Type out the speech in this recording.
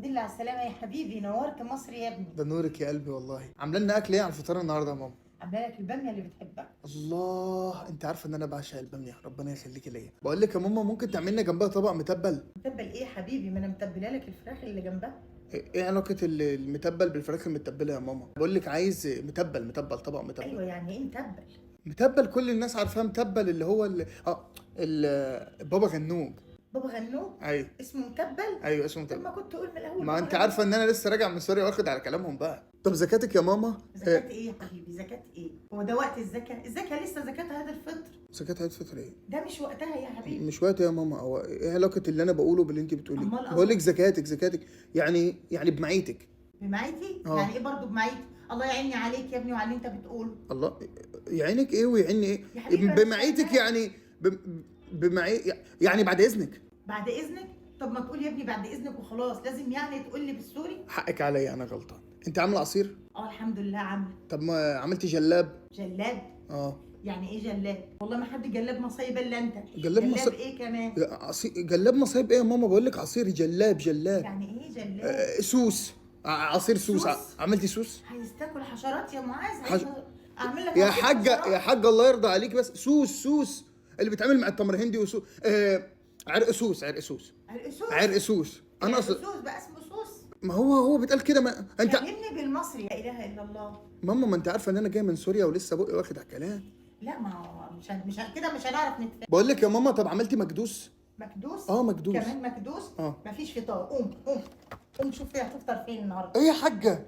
الحمد لله على السلامة يا حبيبي، نورت مصر يا ابني. ده نورك يا قلبي والله. عامله لنا اكل ايه على الفطار النهارده يا ماما؟ عاملة لك البامية اللي بتحبها. الله، انت عارفه ان انا بعشق الباميه، ربنا يخليكي ليا. بقول لك يا ماما، ممكن تعمل لنا جنبها طبق متبل؟ متبل ايه يا حبيبي؟ ما انا متبلة لك الفراخ اللي جنبها. ايه علاقه المتبل بالفراخ المتبله يا ماما؟ بقول لك عايز متبل طبق متبل. ايوه يعني ايه متبل؟ متبل كل الناس عارفاه، متبل اللي هو بابا غنوج. بابا غنوج؟ ايوه اسمه متبل؟ ايوه اسمه طب ما متبل. كنت تقول من الاول ما بابا انت غنوج. عارفه ان انا لسه راجع من سوريا واخد على كلامهم بقى. طب زكاتك يا ماما؟ زكاة ايه يا حبيبي؟ زكاة ايه؟ هو ده وقت الزكاة؟ الزكاة لسه زكاة هذا الفطر. زكاة عيد فطر ايه؟ ده مش وقتها يا حبيبي. مش وقت يا ماما. هو ايه علاقة اللي انا بقوله باللي انت بتقوليه؟ أمال بقول لك قصدك؟ زكاتك يعني بمعيتك. بمعيتي؟ اه. يعني ايه برضه بمعيتي؟ الله يعيني عليك يا ابني وعلى اللي انت بتقوله. الله يعينك ايه ويعيني ايه؟ يا حبيبي أنا مش بمعيتك فاهمة. يعني يعني بعد اذنك. بعد اذنك؟ طب ما تقول يا ابني بعد اذنك وخلاص، لازم يعني تقول لي بالسوري؟ حقك عليا، انا غلطان. انت عامله عصير؟ اه الحمد لله عامله. طب ما عملتي جلاب؟ جلاد؟ اه. يعني ايه جلاد؟ والله ما حد جلاب مصايب الا انت. جلاب مصايب؟ ايه كمان؟ عصير جلاب مصايب ايه يا ماما؟ بقول لك عصير جلاب. يعني ايه جلاد؟ سوس. عصير سوس. سوس؟ عملتي سوس؟ عايز تاكل حشرات يا معاذ؟ حش... اعمل لك يا عصير حاجة حشرات؟ يا حاجة الله يرضى عليك، بس سوس اللي بيتعمل مع التمر هندي وسوس. عرق سوس. الاسوس؟ عرق سوس. انا الاسوس بقى اسمه سوس؟ ما هو بيتقال كده. ما انت كلمني بالمصري، لا اله الا الله. ماما، ما انت عارفه ان انا جاي من سوريا ولسه بقي واخد على الكلام. لا ما هو كده مش هنعرف نتفاهم. بقول لك يا ماما، طب عملتي مكدوس؟ مكدوس؟ مكدوس. كمان مكدوس؟ اه. مفيش فطار. قوم شوف هتفطر فين النهارده. ايه يا حاجه؟